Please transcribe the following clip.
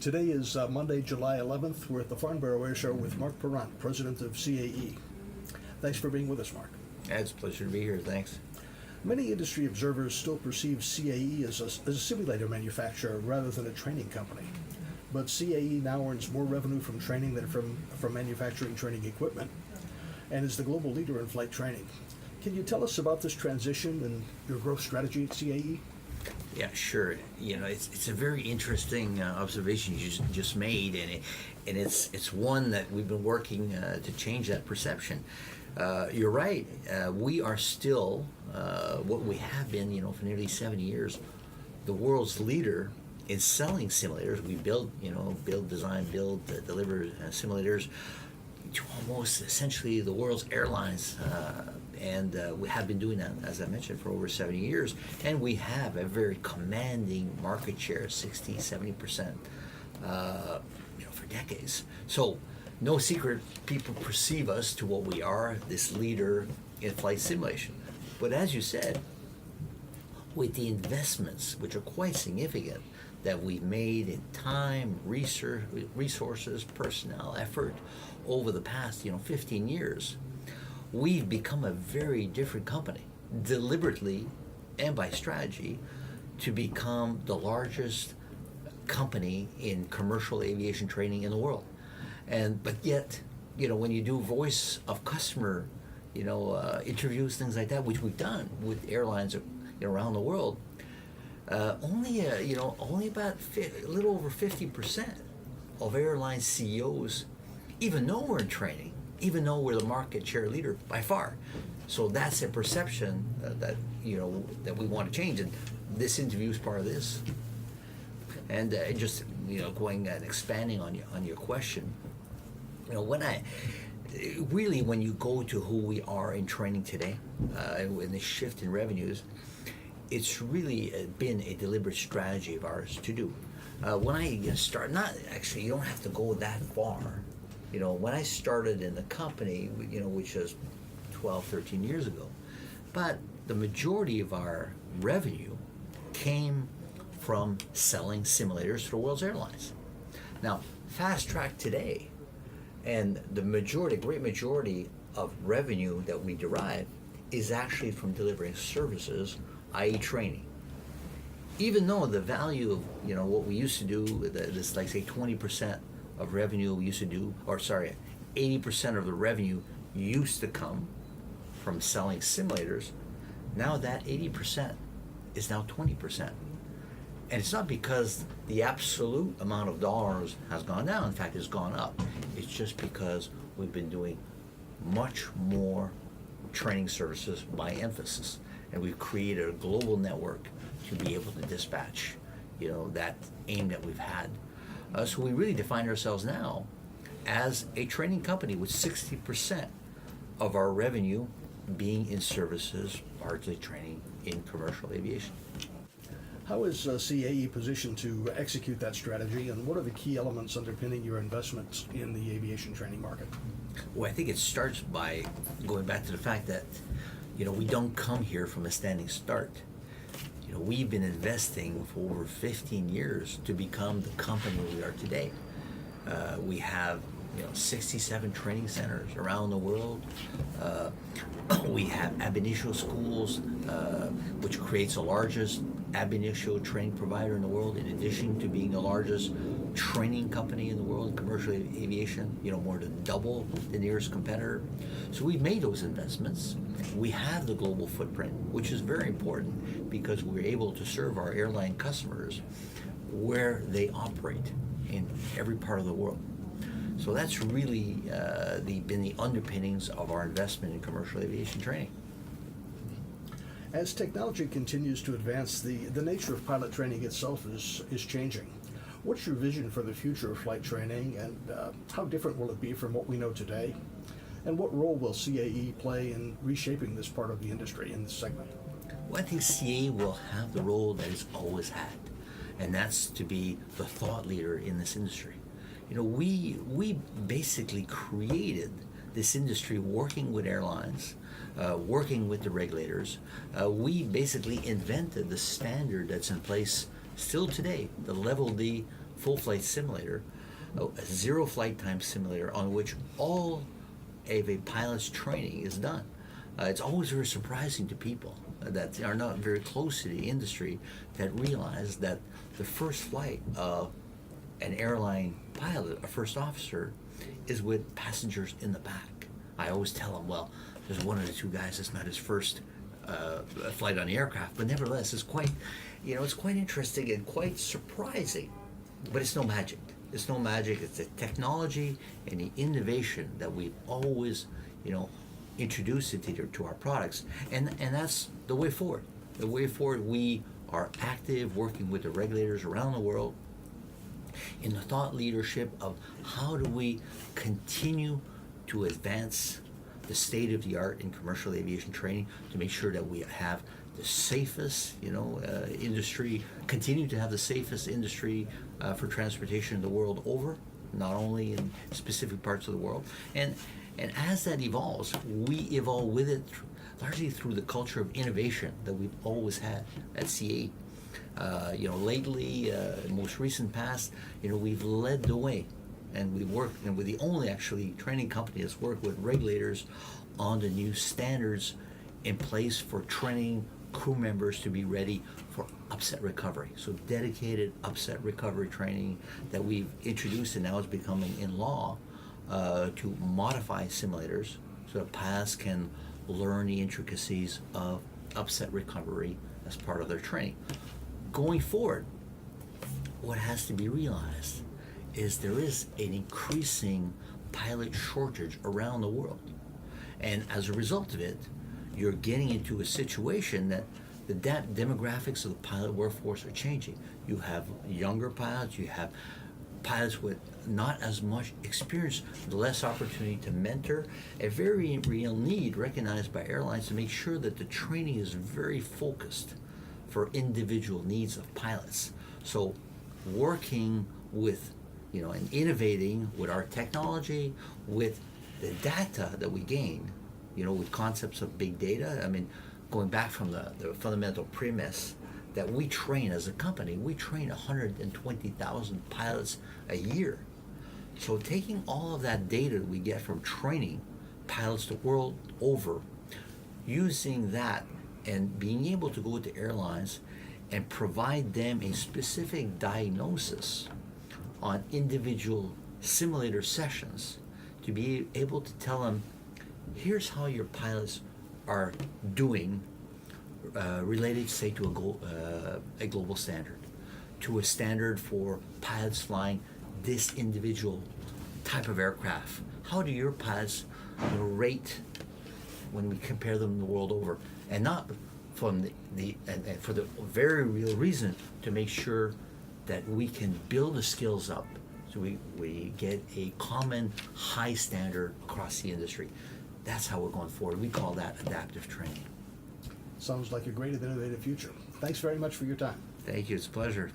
Today is Monday, July 11th. We're at the Farnborough Air Show with Marc, President of CAE. Thanks for being with us, Marc. Yeah, it's a pleasure to be here. Thanks. Many industry observers still perceive CAE as a simulator manufacturer rather than a training company. But CAE now earns more revenue from training than from manufacturing training equipment and is the global leader in flight training. Can you tell us about this transition and your growth strategy at CAE? Yeah, sure. You know, it's a very interesting observation you just made, and it's one that we've been working to change that perception. You're right. We are still what we have been, for nearly 70 years, the world's leader in selling simulators. We build, design, deliver simulators to almost essentially the world's airlines. And we have been doing that, as I mentioned, for over 70 years. And we have a very commanding market share, 60, 70%, for decades. So no secret, people perceive us to what we are, this leader in flight simulation. But as you said, with the investments, which are quite significant, that we've made in time, research, resources, personnel, effort over the past, 15 years, we've become a very different company, deliberately and by strategy, to become the largest company in commercial aviation training in the world. But yet, when you do voice of customer, interviews, things like that, which we've done with airlines, around the world, only about a little over 50% of airline CEOs even know we're in training, even though we're the market share leader by far. So that's a perception that we want to change, and this interview is part of this. And just going and expanding on your question, when you go to who we are in training today, in the shift in revenues, it's really been a deliberate strategy of ours to do. When I start, not actually, you don't have to go that far. When I started in the company, which was 12, 13 years ago, but the majority of our revenue came from selling simulators to the world's airlines. Now, fast track today, and the great majority of revenue that we derive is actually from delivering services, i.e. training. Even though the value of, what we used to do, this like say 20% of revenue we used to do, 80% of the revenue used to come from selling simulators, now that 80% is now 20%. And it's not because the absolute amount of dollars has gone down. In fact, it's gone up. It's just because we've been doing much more training services by emphasis. And we've created a global network to be able to dispatch, that aim that we've had. So we really define ourselves now as a training company with 60% of our revenue being in services, largely training in commercial aviation. How is CAE positioned to execute that strategy, and what are the key elements underpinning your investments in the aviation training market? Well, I think it starts by going back to the fact that, we don't come here from a standing start. We've been investing for over 15 years to become the company we are today. We have 67 training centers around the world. We have ab initio schools, which creates the largest ab initio training provider in the world, in addition to being the largest training company in the world in commercial aviation, more than double the nearest competitor. So we've made those investments. We have the global footprint, which is very important because we're able to serve our airline customers where they operate in every part of the world. So that's really been the underpinnings of our investment in commercial aviation training. As technology continues to advance, the nature of pilot training itself is changing. What's your vision for the future of flight training, and how different will it be from what we know today? And what role will CAE play in reshaping this part of the industry in this segment? Well, I think CAE will have the role that it's always had, and that's to be the thought leader in this industry. We basically created this industry working with airlines, working with the regulators. We basically invented the standard that's in place still today, the Level D full flight simulator, a zero flight time simulator on which all of a pilot's training is done. It's always very surprising to people that are not very close to the industry that realize that the first flight of an airline pilot, a first officer, is with passengers in the back. I always tell them, well, there's one of the two guys that's not his first flight on the aircraft, but nevertheless, it's quite interesting and quite surprising. But it's no magic. It's no magic. It's the technology and the innovation that we've always, introduced to our products, and that's the way forward. The way forward, we are active, working with the regulators around the world in the thought leadership of how do we continue to advance the state of the art in commercial aviation training to make sure that we have the safest, industry, continue to have the safest industry for transportation in the world over, not only in specific parts of the world. And as that evolves, we evolve with it largely through the culture of innovation that we've always had at CAE. Lately, most recent past, we've led the way, and we're the only actually training company that's worked with regulators on the new standards in place for training crew members to be ready for upset recovery. So dedicated upset recovery training that we've introduced, and now is becoming in law, to modify simulators so that pilots can learn the intricacies of upset recovery as part of their training. Going forward, what has to be realized is there is an increasing pilot shortage around the world. And as a result of it, you're getting into a situation that the demographics of the pilot workforce are changing. You have younger pilots, you have pilots with not as much experience, less opportunity to mentor, a very real need recognized by airlines to make sure that the training is very focused for individual needs of pilots. So working with, and innovating with our technology, with the data that we gain, with concepts of big data. I mean, going back from the fundamental premise that we train as a company, we train 120,000 pilots a year. So taking all of that data that we get from training pilots the world over, using that and being able to go to airlines and provide them a specific diagnosis on individual simulator sessions to be able to tell them, here's how your pilots are doing related, say, to a global standard, to a standard for pilots flying this individual type of aircraft. How do your pilots rate when we compare them the world over? And not from and for the very real reason to make sure that we can build the skills up so we get a common high standard across the industry. That's how we're going forward. We call that adaptive training. Sounds like a great and innovative future. Thanks very much for your time. Thank you. It's a pleasure.